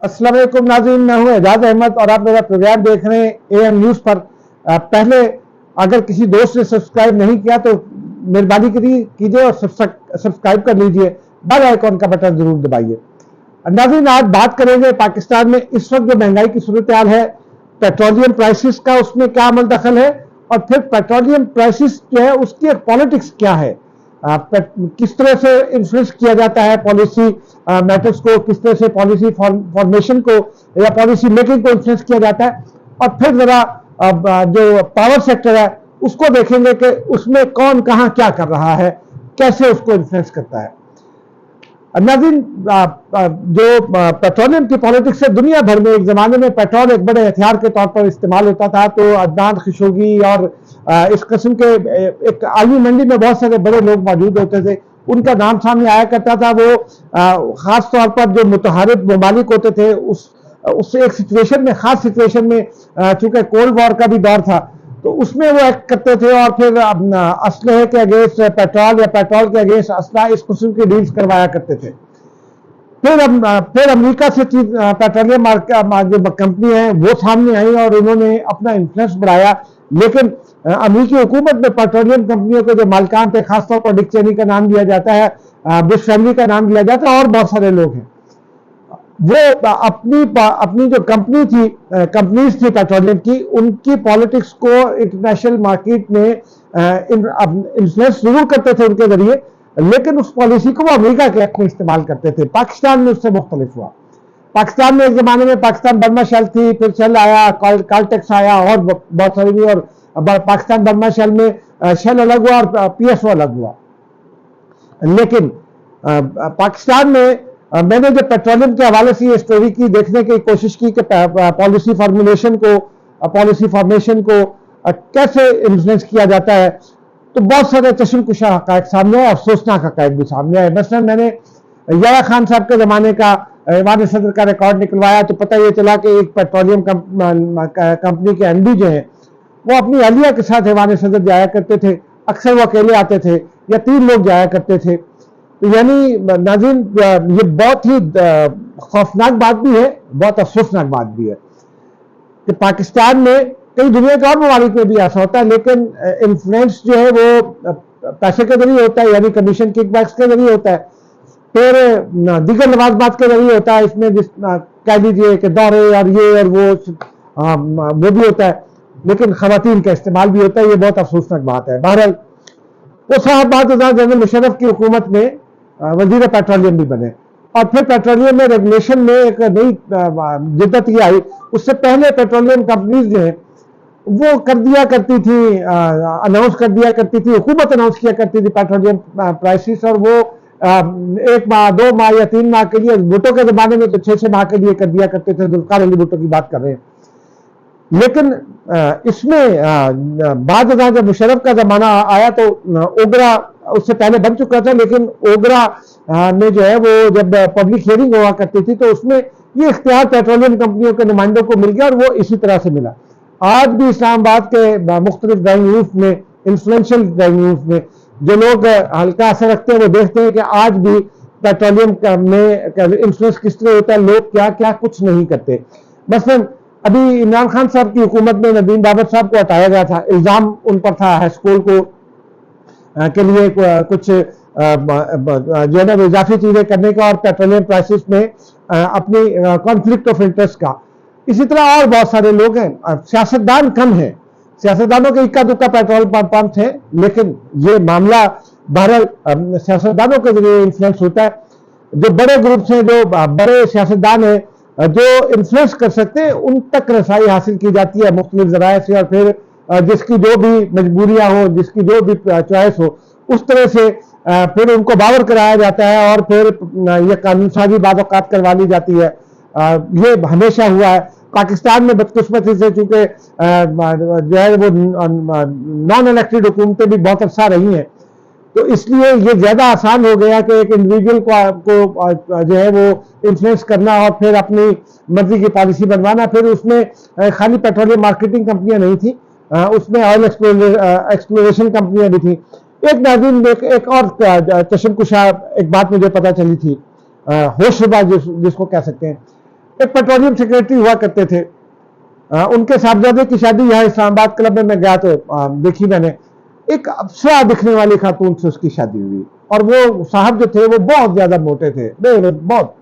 अस्सलाम वालेकुम नाज़रीन, मैं हूं एजाज अहमद और आप मेरा प्रोग्राम देख रहे हैं एएम न्यूज़ पर। पहले अगर किसी दोस्त ने सब्सक्राइब नहीं किया तो मेहरबानी कीजिए और सब्सक्राइब कर लीजिए, बेल आइकॉन का बटन जरूर दबाइए। नाज़रीन, आज बात करेंगे पाकिस्तान में इस वक्त जो महंगाई की सूरत हाल है, पेट्रोलियम प्राइसेस का उसमें क्या अमल दखल है, और फिर पेट्रोलियम प्राइसेस जो है उसकी पॉलिटिक्स क्या है, किस तरह से इन्फ्लुएंस किया जाता है पॉलिसी मैटर्स को, किस तरह से पॉलिसी फॉर्मेशन को या पॉलिसी मेकिंग को इन्फ्लुएंस किया जाता है। और फिर जरा जो पावर सेक्टर है उसको देखेंगे कि उसमें कौन कहां क्या कर रहा है, कैसे उसको इन्फ्लुएंस करता है। नाज़रीन, जो पेट्रोलियम की पॉलिटिक्स है, दुनिया भर में एक ज़माने में पेट्रोल एक बड़े हथियार के तौर पर इस्तेमाल होता था। तो अदनान खशोगी और इस किस्म के एक आलमी मंडी में बहुत सारे बड़े लोग मौजूद होते थे, उनका नाम सामने आया करता था। वो ख़ास तौर पर जो मुतहारिब ममालिक होते थे उससे एक सिचुएशन में, ख़ास सिचुएशन में, चूँकि कोल्ड वॉर का भी दौर था, तो उसमें वो एक्ट करते थे और फिर असलहे के अगेंस्ट पेट्रोल या पेट्रोल के अगेंस्ट असला, इस किस्म की डील्स करवाया करते थे। फिर अमेरिका से पेट्रोलियम जो कंपनी है वो सामने आई और उन्होंने अपना इन्फ्लुएंस बढ़ाया। लेकिन अमेरिकी हुकूमत में पेट्रोलियम कंपनियों के जो मालिकान थे, खासतौर पर डिक चेनी का नाम दिया जाता है, बुश फैमिली का नाम दिया जाता है और बहुत सारे लोग हैं, वो अपनी जो कंपनीज थी पेट्रोलियम की, उनकी पॉलिटिक्स को इंटरनेशनल मार्केट में इन्फ्लुएंस जरूर करते थे उनके जरिए, लेकिन उस पॉलिसी को वो अमेरिका के हक में इस्तेमाल करते थे। पाकिस्तान में उससे मुख्तलिफ हुआ। पाकिस्तान में एक जमाने में पाकिस्तान बर्मा शेल थी, फिर शेल आया, कॉलटेक्स आया और बहुत सारी भी, और पाकिस्तान बर्मा शेल में शेल अलग हुआ और पीएसओ अलग हुआ। लेकिन पाकिस्तान में मैंने जब पेट्रोलियम के हवाले से ये स्टोरी की, देखने की कोशिश की कि पॉलिसी फॉर्मेशन को कैसे इन्फ्लुएंस किया जाता है, तो बहुत सारे चश्मकुशा हक़ाइक़ सामने आए, अफसोसनाक हक़ाइक़ भी सामने आए। मसलन मैंने यारा खान साहब के ज़माने का ईवान सदर का रिकॉर्ड निकलवाया तो पता ये चला कि एक पेट्रोलियम कंपनी के एमडी जो हैं वो अपनी अहलिया के साथ ईवान सदर जाया करते थे। अक्सर वो अकेले आते थे या 3 लोग जाया करते थे। तो यानी नाज़रीन, ये बहुत ही खौफनाक बात भी है, बहुत अफसोसनाक बात भी है कि पाकिस्तान में, कई दुनिया के और ममालिक में भी ऐसा होता है, लेकिन इन्फ्लुएंस जो है वो पैसे के जरिए होता है, यानी कमीशन किकबैक्स के जरिए होता है, फिर दीगर लवाजमात के जरिए होता है। इसमें कह लीजिए कि दौरे और ये और वो भी होता है, लेकिन खवातीन का इस्तेमाल भी होता है। ये बहुत अफसोसनाक बात है। बहरहाल वो साहब बाद जनरल मुशर्रफ की हुकूमत में वजीर पेट्रोलियम भी बने और फिर पेट्रोलियम में रेगुलेशन में एक नई जिद्दत ये आई। उससे पहले पेट्रोलियम कंपनीज जो है वो कर दिया करती थी, अनाउंस कर दिया करती थी, हुकूमत अनाउंस किया करती थी पेट्रोलियम प्राइसेस, और वो 1 माह 2 माह या 3 माह के लिए, भुट्टो के ज़माने में तो 6-6 माह के लिए कर दिया करते थे। जुल्फ़िकार अली भुट्टो की बात कर रहे हैं। लेकिन इसमें बाद में जब मुशर्रफ का ज़माना आया तो ओगरा उससे पहले बन चुका था, लेकिन ओगरा में जो है वो जब पब्लिक हियरिंग हुआ करती थी तो उसमें ये इख्तियार पेट्रोलियम कंपनियों के नुमाइंदों को मिल गया और वो इसी तरह से मिला। आज भी इस्लामाबाद के मुख्तलिफ ड्राइंग रूम्स में, इन्फ्लुएंशियल ड्राइंग रूम्स में जो लोग हल्का असर रखते हैं वो देखते हैं कि आज भी पेट्रोलियम में इन्फ्लुएंस किस तरह होता है, लोग क्या क्या कुछ नहीं करते। मसलन अभी इमरान खान साहब की हुकूमत में नदीम बाबर साहब को हटाया गया था, इल्ज़ाम उन पर था हाईस्कूल को के लिए कुछ जो है ना इजाफी चीज़ें करने का और पेट्रोलियम प्राइसेस में अपनी कॉन्फ्लिक्ट ऑफ इंटरेस्ट का। इसी तरह और बहुत सारे लोग हैं। सियासतदान कम हैं, सियासतदानों के इक्का दुक्का पेट्रोल पंप हैं, लेकिन ये मामला बहरहाल सियासतदानों के जरिए इन्फ्लुएंस होता है। जो बड़े ग्रुप्स हैं, जो बड़े सियासतदान हैं, जो इन्फ्लुएंस कर सकते हैं, उन तक रसाई हासिल की जाती है मुख्तलिफ ज़राए से, और फिर जिसकी जो भी मजबूरियां हो, जिसकी जो भी चॉइस हो, उस तरह से फिर उनको बावर कराया जाता है और फिर ये कानून साजी बाद औक़ात करवा ली जाती है। ये हमेशा हुआ है। पाकिस्तान में बदकिस्मती से चूंकि जो है वो नॉन इलेक्टेड हुकूमतें भी बहुत अरसा रही हैं, तो इसलिए ये ज़्यादा आसान हो गया कि एक इंडिविजुअल को जो है वो इन्फ्लुएंस करना और फिर अपनी मर्जी की पॉलिसी बनवाना। फिर उसमें खाली पेट्रोलियम मार्केटिंग कंपनियां नहीं थी, उसमें ऑयल एक्सप्लोरेशन कंपनियां भी थी। एक नाज़रीन, एक और चश्मकुशा एक बात मुझे पता चली थी, होशरुबा जिसको कह सकते हैं। एक पेट्रोलियम सेक्रेटरी हुआ करते थे, उनके साहबजादे की शादी यहाँ इस्लामाबाद क्लब में मैं गया तो देखी मैंने, एक अप्सरा दिखने वाली खातून से उसकी शादी हुई, और वो साहब जो थे वो बहुत ज्यादा मोटे थे, बहुत,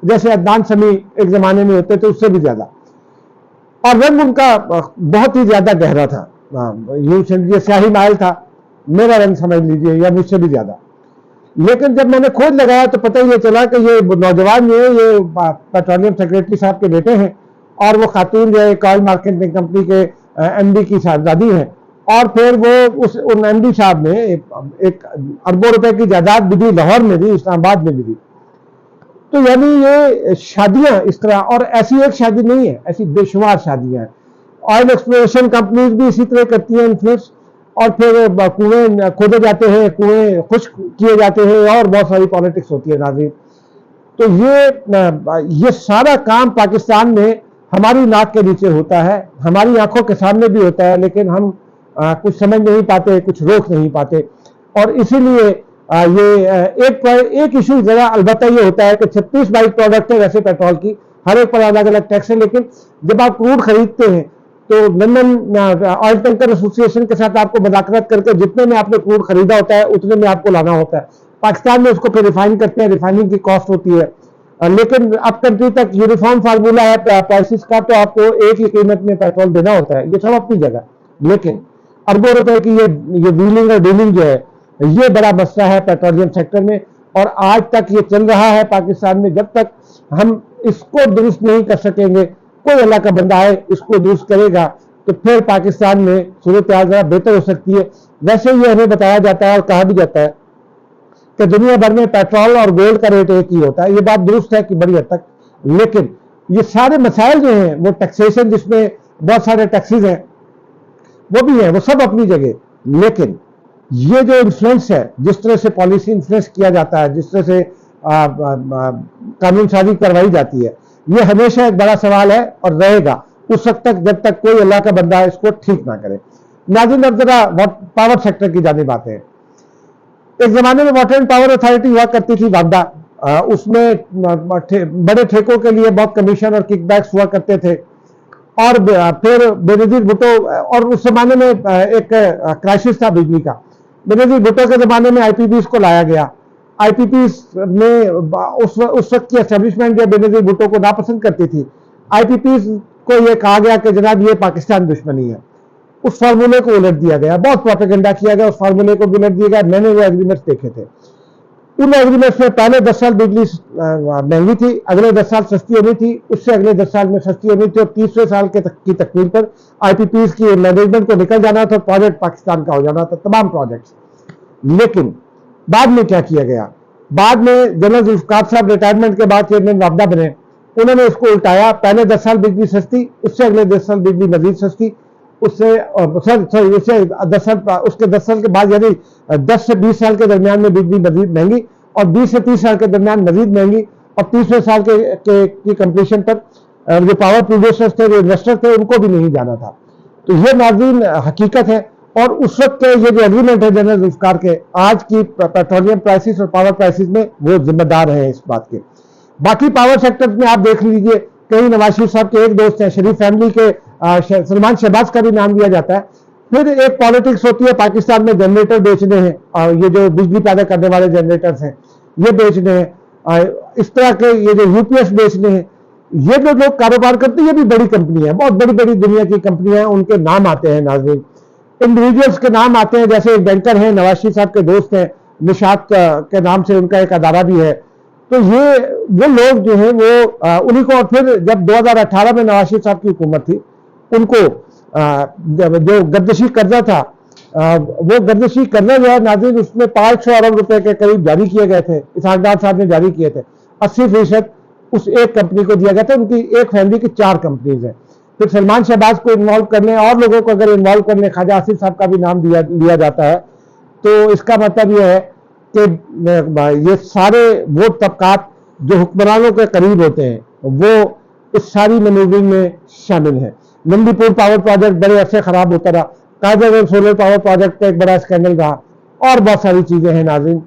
जैसे अदनान समी एक जमाने में होते थे उससे भी ज्यादा, और रंग उनका बहुत ही ज्यादा गहरा था, यूं समझिए स्याही माइल था, मेरा रंग समझ लीजिए, या मुझसे भी ज्यादा। लेकिन जब मैंने खोज लगाया तो पता ये चला कि ये नौजवान जो है ये पेट्रोलियम सेक्रेटरी साहब के बेटे हैं, और वो खातून जो है ऑयल मार्केटिंग कंपनी के एमडी की साहबजादी है, और फिर वो उन एमडी साहब ने एक अरबों रुपए की जायदाद भी दी, लाहौर में भी, इस्लामाबाद में भी दी। तो यानी ये शादियां इस तरह, और ऐसी एक शादी नहीं है, ऐसी बेशुमार शादियां हैं। ऑयल एक्सप्लोरेशन कंपनीज भी इसी तरह करती हैं इन्फ्लुएंस, और फिर कुएं खोदे जाते हैं, कुएं खुश्क किए जाते हैं, और बहुत सारी पॉलिटिक्स होती है नाज़रीन। तो ये सारा काम पाकिस्तान में हमारी नाक के नीचे होता है, हमारी आंखों के सामने भी होता है, लेकिन हम कुछ समझ नहीं पाते, कुछ रोक नहीं पाते। और इसीलिए ये एक इशू जरा अलबत्ता ये होता है कि 36 बाइक प्रोडक्ट है वैसे पेट्रोल की, हर एक पर अलग अलग टैक्स है, लेकिन जब आप क्रूड खरीदते हैं तो लंदन ऑयल टैंकर एसोसिएशन के साथ आपको मुज़ाकरत करके जितने में आपने क्रूड खरीदा होता है उतने में आपको लाना होता है। पाकिस्तान में उसको फिर रिफाइन करते हैं, रिफाइनिंग की कॉस्ट होती है, लेकिन अब कंट्री तक यूनिफॉर्म फार्मूला है प्राइसेस का, तो आपको एक ही कीमत में पेट्रोल देना होता है, ये सब अपनी जगह। लेकिन अरबों रुपए की ये व्हीलिंग और डीलिंग जो है, ये बड़ा मसला है पेट्रोलियम सेक्टर में, और आज तक ये चल रहा है पाकिस्तान में। जब तक हम इसको दुरुस्त नहीं कर सकेंगे, कोई अल्लाह का बंदा है इसको दुरुस्त करेगा, तो फिर पाकिस्तान में सूरत हाल जरा बेहतर हो सकती है। वैसे ये हमें बताया जाता है और कहा भी जाता है कि दुनिया भर में पेट्रोल और गोल्ड का रेट एक ही होता है, ये बात दुरुस्त है कि बड़ी हद तक, लेकिन ये सारे मसाइल जो हैं, वो टैक्सेशन जिसमें बहुत सारे टैक्सेस हैं वो भी हैं, वो सब अपनी जगह, लेकिन ये जो इन्फ्लुएंस है, जिस तरह से पॉलिसी इन्फ्लुएंस किया जाता है, जिस तरह से कानून साजी करवाई जाती है, ये हमेशा एक बड़ा सवाल है और रहेगा उस वक्त तक जब तक कोई अल्लाह का बंदा इसको ठीक ना करे। नाज़रीन, अब जरा पावर सेक्टर की जानिब आते हैं। एक जमाने में वाटर एंड पावर अथॉरिटी हुआ करती थी वापदा, उसमें बड़े ठेकों के लिए बहुत कमीशन और किकबैक्स हुआ करते थे, और फिर बेनजीर भुट्टो, और उस जमाने में एक क्राइसिस था बिजली का, बेनजीर भुट्टो के जमाने में आईपीपीज को लाया गया। आईपीपीज में उस वक्त की एस्टेब्लिशमेंट जो बेनजीर भुट्टो को नापसंद करती थी, आईपीपीज को यह कहा गया कि जनाब ये पाकिस्तान दुश्मनी है, उस फार्मूले को उलट दिया गया, बहुत प्रोपेगेंडा किया गया, उस फार्मूले को भी उलट दिया गया। मैंने वो एग्रीमेंट्स देखे थे, उन एग्रीमेंट्स में पहले 10 साल बिजली महंगी थी, अगले 10 साल सस्ती होनी थी, उससे अगले 10 साल में सस्ती होनी थी, और 30वें साल की तकमील पर आईपीपीज की मैनेजमेंट को निकल जाना था, प्रोजेक्ट पाकिस्तान का हो जाना था, तमाम प्रोजेक्ट्स। लेकिन बाद में क्या किया गया, बाद में जनरल जुल्फ़िकार साहब रिटायरमेंट के बाद चेयरमैन वापदा बने, उन्होंने इसको उल्टाया, पहले 10 साल बिजली सस्ती, उससे अगले 10 साल बिजली मजीद सस्ती, उससे 10 साल, उसके 10 साल के बाद यानी 10 से 20 साल के दरमियान में बिजली मजीद महंगी, और 20 से 30 साल के दरमियान मजीद महंगी, और 30वें साल की कंप्लीशन पर जो पावर प्रोड्यूसर्स थे, जो इन्वेस्टर थे, उनको भी नहीं जाना था। तो ये नाज़रीन हकीकत है, और उस वक्त के ये जो एग्रीमेंट है जनरल जुल्फ़िकार के, आज की पेट्रोलियम प्राइसेस और पावर प्राइसेस में वो जिम्मेदार है इस बात के। बाकी पावर सेक्टर में आप देख लीजिए, कहीं नवाज शरीफ साहब के एक दोस्त हैं, शरीफ फैमिली के सलमान शहबाज का भी नाम दिया जाता है। फिर एक पॉलिटिक्स होती है पाकिस्तान में, जनरेटर बेचने हैं, और ये जो बिजली पैदा करने वाले जनरेटर्स हैं ये बेचने हैं, इस तरह के ये जो यूपीएस बेचने हैं, ये जो लोग कारोबार करते हैं ये भी बड़ी कंपनी है, बहुत बड़ी बड़ी दुनिया की कंपनियां हैं, उनके नाम आते हैं नाज़रीन, इंडिविजुअल्स के नाम आते हैं, जैसे एक बैंकर हैं, नवाज शरीफ साहब के दोस्त हैं, निशात के नाम से उनका एक अदारा भी है। तो ये वो लोग जो है वो उन्हीं को, और फिर जब 2018 में नवाज शरीफ साहब की हुकूमत थी, उनको जो गर्दिशी कर्जा था, वो गर्दिशी कर्जा जो है नाज़रीन, उसमें 500 अरब रुपए के करीब जारी किए गए थे, इसहाकडार साहब ने जारी किए थे, 80% उस एक कंपनी को दिया गया था। उनकी एक फैमिली की 4 कंपनीज हैं। फिर सलमान शहबाज को इन्वॉल्व करने, और लोगों को अगर इन्वॉल्व करने, ख्वाजा आसिफ साहब का भी नाम लिया जाता है, तो इसका मतलब यह है कि ये सारे वो तबकात जो हुक्मरानों के करीब होते हैं वो इस सारी मैनेवरिंग में शामिल हैं। नंदीपुर पावर प्रोजेक्ट बड़े अरसे खराब होता रहा, कायदे सोलर पावर प्रोजेक्ट का एक बड़ा स्कैंडल रहा, और बहुत सारी चीजें हैं नाज़रीन।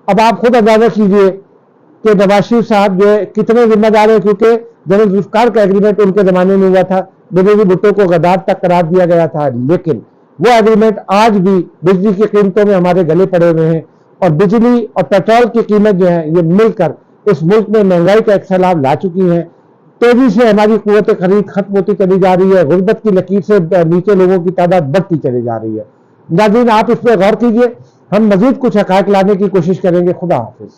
अब आप खुद अंदाजा कीजिए कि नवाज शरीफ साहब जो है कितने जिम्मेदार हैं, क्योंकि जनरल जुल्फकार का एग्रीमेंट उनके जमाने में हुआ था, बेनजीर भुट्टो को गद्दार तक करार दिया गया था, लेकिन वो एग्रीमेंट आज भी बिजली की कीमतों में हमारे गले पड़े हुए हैं और बिजली और पेट्रोल की कीमत जो है ये मिलकर इस मुल्क में महंगाई का एक सैलाब ला चुकी है। तेजी से हमारी कुव्वत खरीद खत्म होती चली जा रही है, गुर्बत की लकीर से नीचे लोगों की तादाद बढ़ती चली जा रही है। नाज़रीन, आप इस पर गौर कीजिए, हम मजीद कुछ हक़ाइक़ लाने की कोशिश करेंगे। खुदा हाफिज।